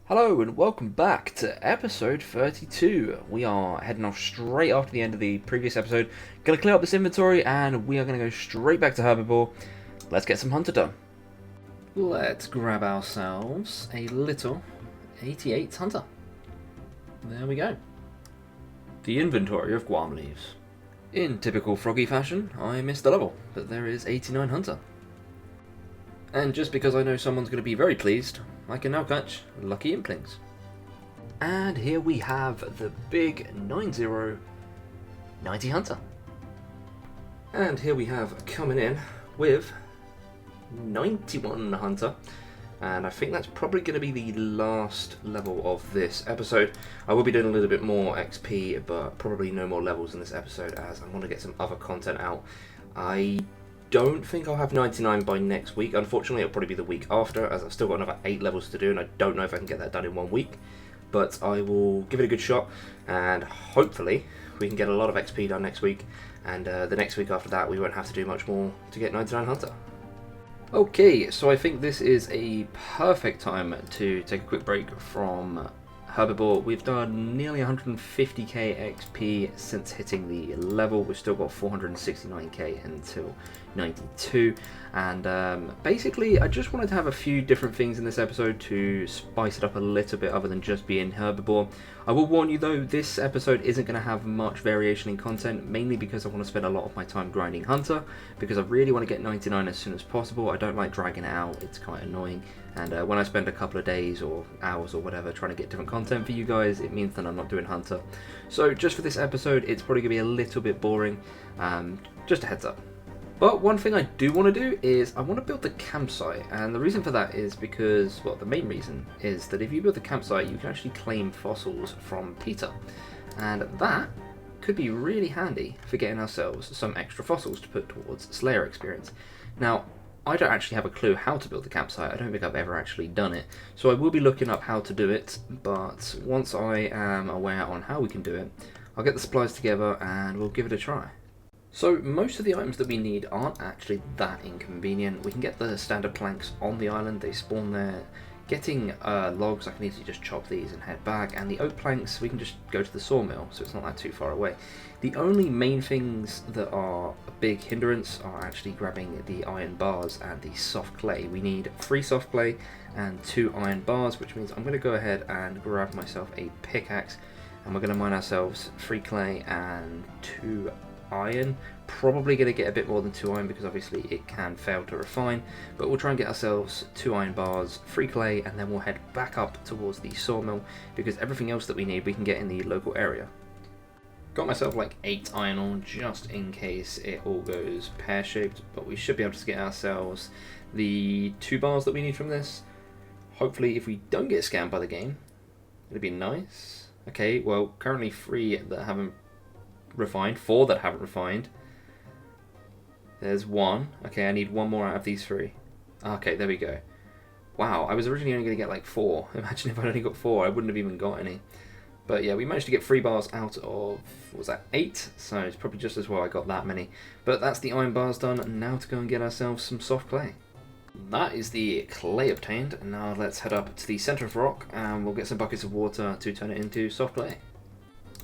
Hello and welcome back to episode 32. We are heading off straight after the end of the previous episode. Gonna clear up this inventory and we are gonna go straight back to Herbivore. Let's get some hunter done. Let's grab ourselves a little 88 hunter. There we go. The inventory of Guam leaves. In typical Froggy fashion, I missed the level, but there is 89 hunter. And just because I know someone's going to be very pleased, I can now catch lucky implings. And here we have the big 90 hunter. And here we have coming in with 91 hunter. And I think that's probably going to be the last level of this episode. I will be doing a little bit more XP, but probably no more levels in this episode as I want to get some other content out. I don't think I'll have 99 by next week. Unfortunately, it'll probably be the week after, as I've still got another 8 levels to do, and I don't know if I can get that done in 1 week. But I will give it a good shot, and hopefully we can get a lot of XP done next week, and the next week after that we won't have to do much more to get 99 Hunter. Okay, so I think this is a perfect time to take a quick break from Herbivore. We've done nearly 150k XP since hitting the level. We've still got 469k until 92, and basically I just wanted to have a few different things in this episode to spice it up a little bit other than just being Herbivore. I will warn you though, this episode isn't going to have much variation in content, mainly because I want to spend a lot of my time grinding Hunter, because I really want to get 99 as soon as possible. I don't like dragging it out, it's quite annoying, and when I spend a couple of days or hours or whatever trying to get different content for you guys, it means that I'm not doing Hunter. So just for this episode, it's probably going to be a little bit boring, just a heads up. But one thing I do want to do is I want to build the campsite, and the reason for that is because, well, the main reason is that if you build the campsite you can actually claim fossils from Peter, and that could be really handy for getting ourselves some extra fossils to put towards Slayer experience. Now, I don't actually have a clue how to build the campsite. I don't think I've ever actually done it, so I will be looking up how to do it, but once I am aware on how we can do it, I'll get the supplies together and we'll give it a try. So most of the items that we need aren't actually that inconvenient. We can get the standard planks on the island, they spawn there. Getting logs, I can easily just chop these and head back, and the oak planks, we can just go to the sawmill, so it's not that too far away. The only main things that are a big hindrance are actually grabbing the iron bars and the soft clay. We need 3 soft clay and 2 iron bars, which means I'm going to go ahead and grab myself a pickaxe, and we're going to mine ourselves 3 clay and 2 iron. Probably going to get a bit more than 2 iron because obviously it can fail to refine, but we'll try and get ourselves 2 iron bars, 3 clay, and then we'll head back up towards the sawmill because everything else that we need we can get in the local area. Got myself like 8 iron ore just in case it all goes pear-shaped, but we should be able to get ourselves the 2 bars that we need from this. Hopefully if we don't get scammed by the game, it'd be nice. Okay, well currently 3 that haven't refined, 4 that haven't refined. There's 1. Okay, I need 1 more out of these 3. Okay, there we go. Wow, I was originally only going to get like 4. Imagine if I'd only got 4, I wouldn't have even got any. But yeah, we managed to get 3 bars out of, what was that, 8? So it's probably just as well I got that many. But that's the iron bars done, now to go and get ourselves some soft clay. That is the clay obtained, and now let's head up to the centre of rock and we'll get some buckets of water to turn it into soft clay.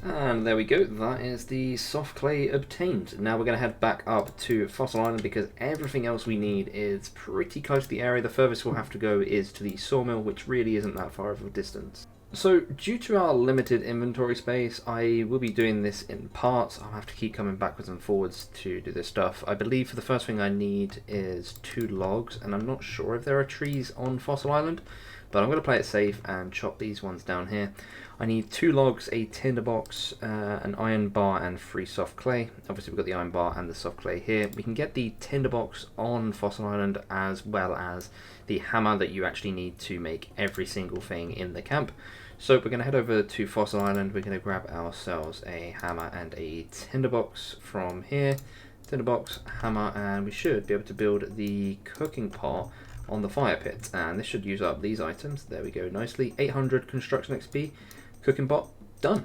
And there we go, that is the soft clay obtained. Now we're going to head back up to Fossil Island because everything else we need is pretty close to the area. The furthest we'll have to go is to the sawmill, which really isn't that far of a distance. So due to our limited inventory space, I will be doing this in parts. I'll have to keep coming backwards and forwards to do this stuff. I believe for the first thing I need is 2 logs, and I'm not sure if there are trees on Fossil Island, but I'm going to play it safe and chop these ones down here. I need 2 logs, a tinderbox, an iron bar, and 3 soft clay. Obviously we've got the iron bar and the soft clay here. We can get the tinderbox on Fossil Island as well as the hammer that you actually need to make every single thing in the camp. So we're going to head over to Fossil Island. We're going to grab ourselves a hammer and a tinderbox from here. Tinderbox, hammer, and we should be able to build the cooking pot on the fire pit, and this should use up these items. There we go, nicely. 800 construction XP, cooking pot, done.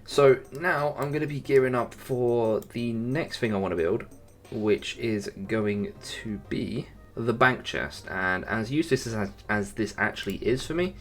So now I'm going to be gearing up for the next thing I want to build, which is going to be the bank chest. And as useless as this actually is for me,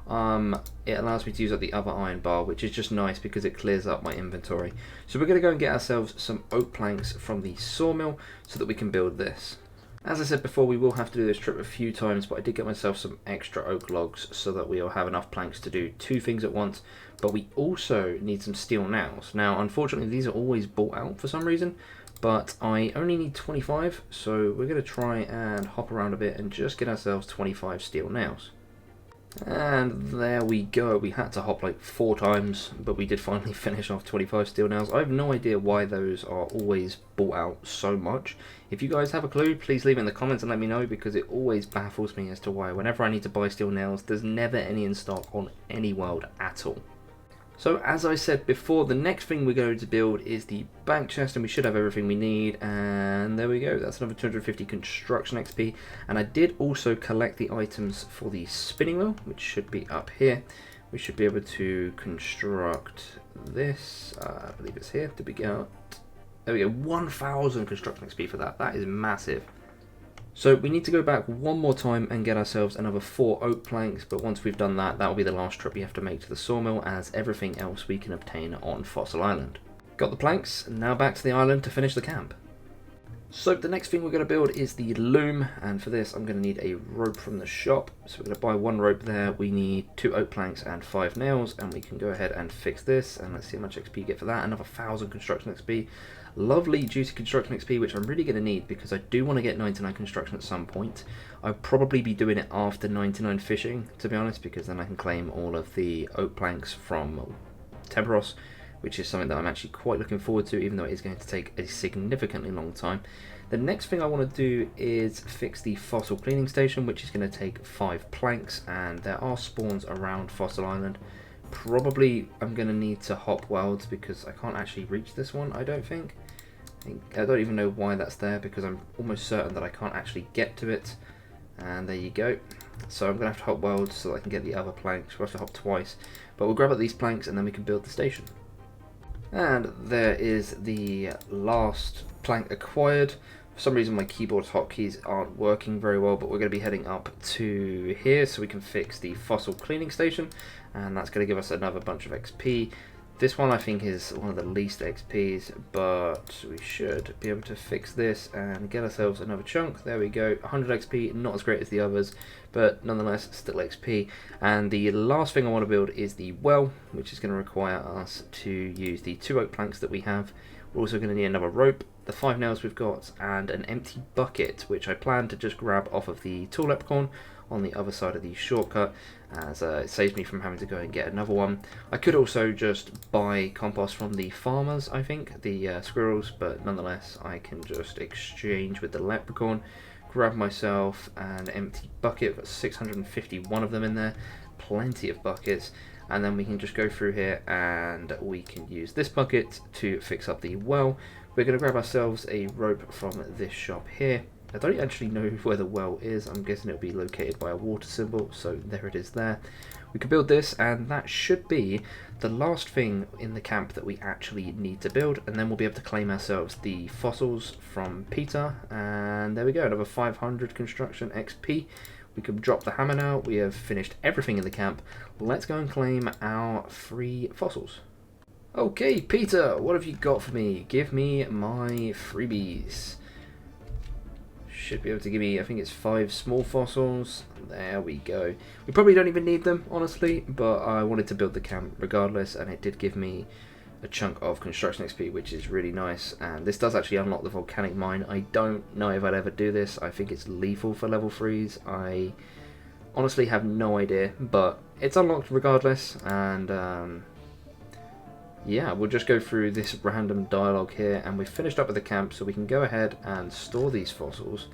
it allows me to use up the other iron bar, which is just nice because it clears up my inventory. So we're going to go and get ourselves some oak planks from the sawmill so that we can build this. As I said before, we will have to do this trip a few times, but I did get myself some extra oak logs so that we'll have enough planks to do two things at once. But we also need some steel nails. Now, unfortunately, these are always bought out for some reason, but I only need 25, so we're going to try and hop around a bit and just get ourselves 25 steel nails. And there we go. We had to hop like 4 times, but we did finally finish off 25 steel nails. I have no idea why those are always bought out so much. If you guys have a clue, please leave it in the comments and let me know, because it always baffles me as to why whenever I need to buy steel nails, there's never any in stock on any world at all. So as I said before, the next thing we're going to build is the bank chest, and we should have everything we need, and there we go. That's another 250 construction XP, and I did also collect the items for the spinning wheel, which should be up here. We should be able to construct this, I believe it's here. Did we go? There we go, 1000 construction XP for that. That is massive. So we need to go back one more time and get ourselves another 4 oak planks, but once we've done that, that will be the last trip we have to make to the sawmill, as everything else we can obtain on Fossil Island. Got the planks, now back to the island to finish the camp. So the next thing we're going to build is the loom, and for this I'm going to need a rope from the shop. So we're going to buy 1 rope there. We need 2 oak planks and 5 nails, and we can go ahead and fix this, and let's see how much XP you get for that. Another 1000 construction XP. Lovely juicy construction XP, which I'm really going to need because I do want to get 99 construction at some point. I'll probably be doing it after 99 fishing, to be honest, because then I can claim all of the oak planks from Temperos, which is something that I'm actually quite looking forward to, even though it is going to take a significantly long time. The next thing I want to do is fix the fossil cleaning station, which is going to take 5 planks, and there are spawns around Fossil Island. Probably I'm going to need to hop worlds because I can't actually reach this one, I don't think. I don't even know why that's there, because I'm almost certain that I can't actually get to it. And there you go. So I'm going to have to hop worlds so that I can get the other planks. We'll have to hop twice. But we'll grab up these planks and then we can build the station. And there is the last plank acquired. For some reason my keyboard's hotkeys aren't working very well, but we're going to be heading up to here so we can fix the fossil cleaning station, and that's going to give us another bunch of XP. This one I think is one of the least XPs, but we should be able to fix this and get ourselves another chunk. There we go, 100 XP, not as great as the others, but nonetheless still XP. And the last thing I want to build is the well, which is going to require us to use the 2 oak planks that we have. We're also going to need another rope, the 5 nails we've got, and an empty bucket, which I plan to just grab off of the tool leprechaun on the other side of the shortcut, as it saves me from having to go and get another one. I could also just buy compost from the farmers, I think, the squirrels, but nonetheless I can just exchange with the leprechaun, grab myself an empty bucket. Got 651 of them in there, plenty of buckets, and then we can just go through here and we can use this bucket to fix up the well. We're going to grab ourselves a rope from this shop here. I don't actually know where the well is. I'm guessing it'll be located by a water symbol, so there it is there. We can build this, and that should be the last thing in the camp that we actually need to build, and then we'll be able to claim ourselves the fossils from Peter, and there we go, another 500 construction XP. We can drop the hammer now. We have finished everything in the camp. Let's go and claim our 3 fossils. Okay, Peter, what have you got for me? Give me my freebies. Should be able to give me, I think it's 5 small fossils. There we go. We probably don't even need them, honestly, but I wanted to build the camp regardless, and it did give me a chunk of construction XP, which is really nice. And this does actually unlock the volcanic mine. I don't know if I'd ever do this. I think it's lethal for level 3s. I honestly have no idea, but it's unlocked regardless. And yeah, we'll just go through this random dialogue here, and we've finished up with the camp, so we can go ahead and store these fossils.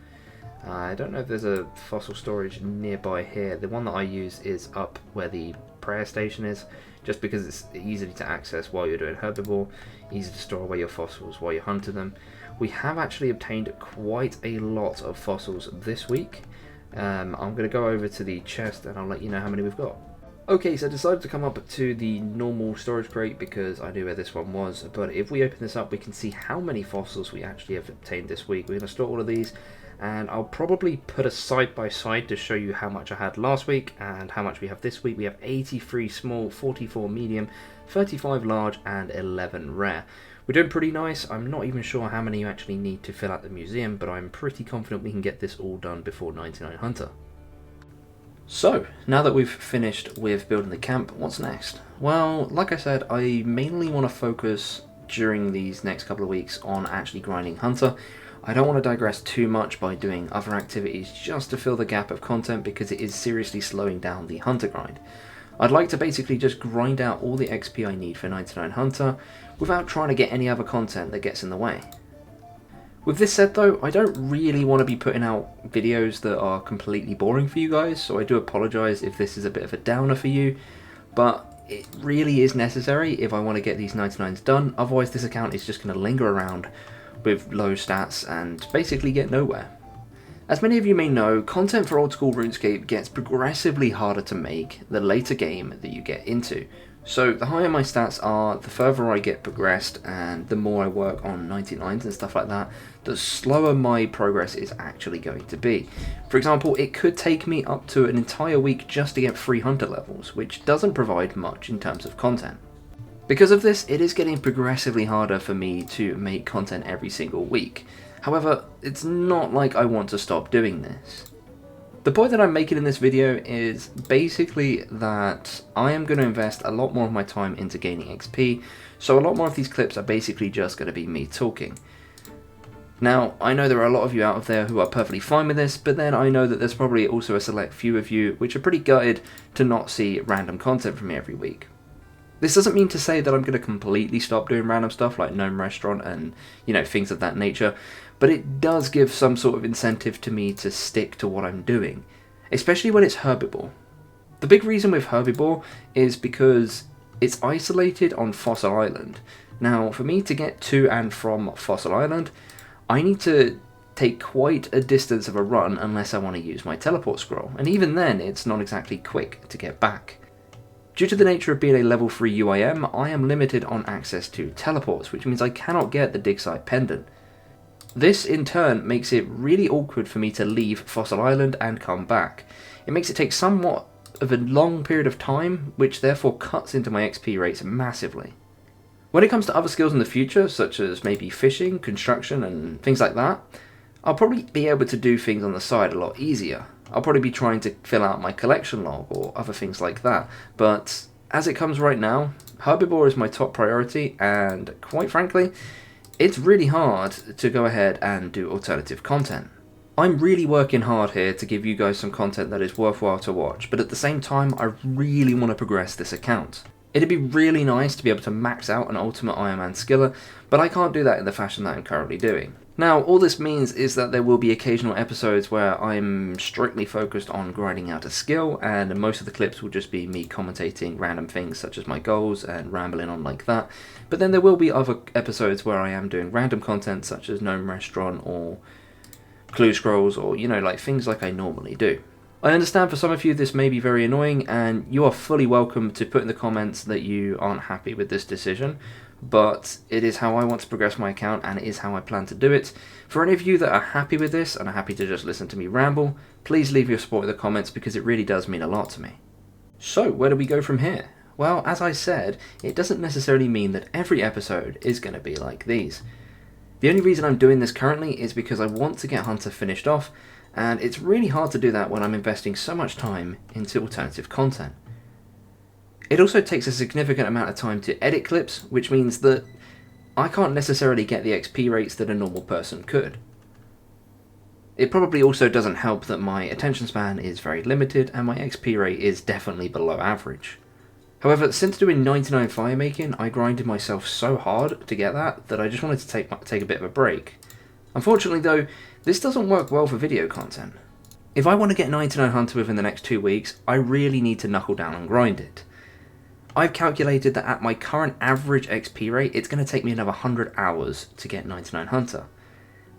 I don't know if there's a fossil storage nearby here. The one that I use is up where the prayer station is, just because it's easy to access while you're doing herbivore, easy to store away your fossils while you're hunting them. We have actually obtained quite a lot of fossils this week. I'm going to go over to the chest and I'll let you know how many we've got. Okay, so I decided to come up to the normal storage crate because I knew where this one was, but if we open this up we can see how many fossils we actually have obtained this week. We're going to store all of these, and I'll probably put a side by side to show you how much I had last week and how much we have this week. We have 83 small, 44 medium, 35 large, and 11 rare. We're doing pretty nice. I'm not even sure how many you actually need to fill out the museum, but I'm pretty confident we can get this all done before 99 Hunter. So, now that we've finished with building the camp, what's next? Well, like I said, I mainly want to focus during these next couple of weeks on actually grinding Hunter. I don't want to digress too much by doing other activities just to fill the gap of content, because it is seriously slowing down the Hunter grind. I'd like to basically just grind out all the XP I need for 99 Hunter without trying to get any other content that gets in the way. With this said though, I don't really want to be putting out videos that are completely boring for you guys, so I do apologise if this is a bit of a downer for you, but it really is necessary if I want to get these 99s done. Otherwise this account is just going to linger around with low stats and basically get nowhere. As many of you may know, content for old school RuneScape gets progressively harder to make the later game that you get into. So the higher my stats are, the further I get progressed, and the more I work on 99s and stuff like that, the slower my progress is actually going to be. For example, it could take me up to an entire week just to get 3 Hunter levels, which doesn't provide much in terms of content. Because of this, it is getting progressively harder for me to make content every single week. However, it's not like I want to stop doing this. The point that I'm making in this video is basically that I am going to invest a lot more of my time into gaining XP, so a lot more of these clips are basically just going to be me talking. Now, I know there are a lot of you out of there who are perfectly fine with this, but then I know that there's probably also a select few of you which are pretty gutted to not see random content from me every week. This doesn't mean to say that I'm going to completely stop doing random stuff like Gnome Restaurant and, things of that nature, but it does give some sort of incentive to me to stick to what I'm doing, especially when it's Herbivore. The big reason with Herbivore is because it's isolated on Fossil Island. Now, for me to get to and from Fossil Island, I need to take quite a distance of a run unless I want to use my teleport scroll, and even then it's not exactly quick to get back. Due to the nature of being a level 3 UIM, I am limited on access to teleports, which means I cannot get the dig site pendant. This in turn makes it really awkward for me to leave Fossil Island and come back. It makes it take somewhat of a long period of time, which therefore cuts into my XP rates massively. When it comes to other skills in the future, such as maybe fishing, construction and things like that, I'll probably be able to do things on the side a lot easier. I'll probably be trying to fill out my collection log or other things like that, but as it comes right now, Herbivore is my top priority, and quite frankly, it's really hard to go ahead and do alternative content. I'm really working hard here to give you guys some content that is worthwhile to watch, but at the same time, I really want to progress this account. It'd be really nice to be able to max out an ultimate Iron Man skiller, but I can't do that in the fashion that I'm currently doing. Now, all this means is that there will be occasional episodes where I'm strictly focused on grinding out a skill, and most of the clips will just be me commentating random things such as my goals and rambling on like that. But then there will be other episodes where I am doing random content such as Gnome Restaurant or Clue Scrolls or, like things like I normally do. I understand for some of you this may be very annoying, and you are fully welcome to put in the comments that you aren't happy with this decision, but it is how I want to progress my account and it is how I plan to do it. For any of you that are happy with this and are happy to just listen to me ramble, please leave your support in the comments because it really does mean a lot to me. So, where do we go from here? Well, as I said, it doesn't necessarily mean that every episode is going to be like these. The only reason I'm doing this currently is because I want to get Hunter finished off, and it's really hard to do that when I'm investing so much time into alternative content. It also takes a significant amount of time to edit clips, which means that I can't necessarily get the XP rates that a normal person could. It probably also doesn't help that my attention span is very limited and my XP rate is definitely below average. However, since doing 99 firemaking, I grinded myself so hard to get that I just wanted to take a bit of a break. Unfortunately though, this doesn't work well for video content. If I want to get 99 Hunter within the next 2 weeks, I really need to knuckle down and grind it. I've calculated that at my current average XP rate, it's going to take me another 100 hours to get 99 Hunter.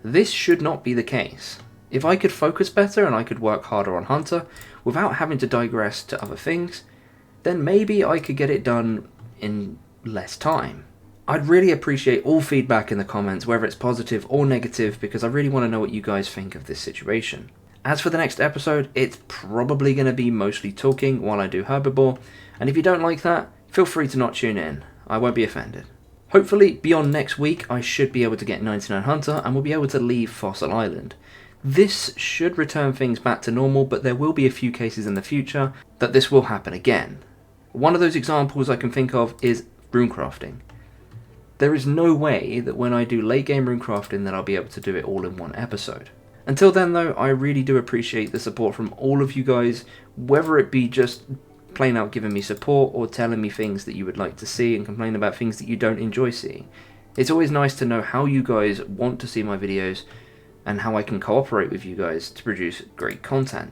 This should not be the case. If I could focus better and I could work harder on Hunter without having to digress to other things, then maybe I could get it done in less time. I'd really appreciate all feedback in the comments, whether it's positive or negative, because I really want to know what you guys think of this situation. As for the next episode, it's probably going to be mostly talking while I do Herbivore, and if you don't like that, feel free to not tune in. I won't be offended. Hopefully, beyond next week, I should be able to get 99 Hunter and we'll be able to leave Fossil Island. This should return things back to normal, but there will be a few cases in the future that this will happen again. One of those examples I can think of is runecrafting. There is no way that when I do late game runecrafting that I'll be able to do it all in one episode. Until then though, I really do appreciate the support from all of you guys, whether it be just plain out giving me support or telling me things that you would like to see and complain about things that you don't enjoy seeing. It's always nice to know how you guys want to see my videos and how I can cooperate with you guys to produce great content.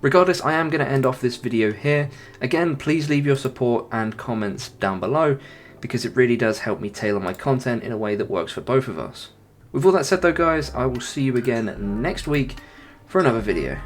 Regardless, I am going to end off this video here. Again, please leave your support and comments down below because it really does help me tailor my content in a way that works for both of us. With all that said though guys, I will see you again next week for another video.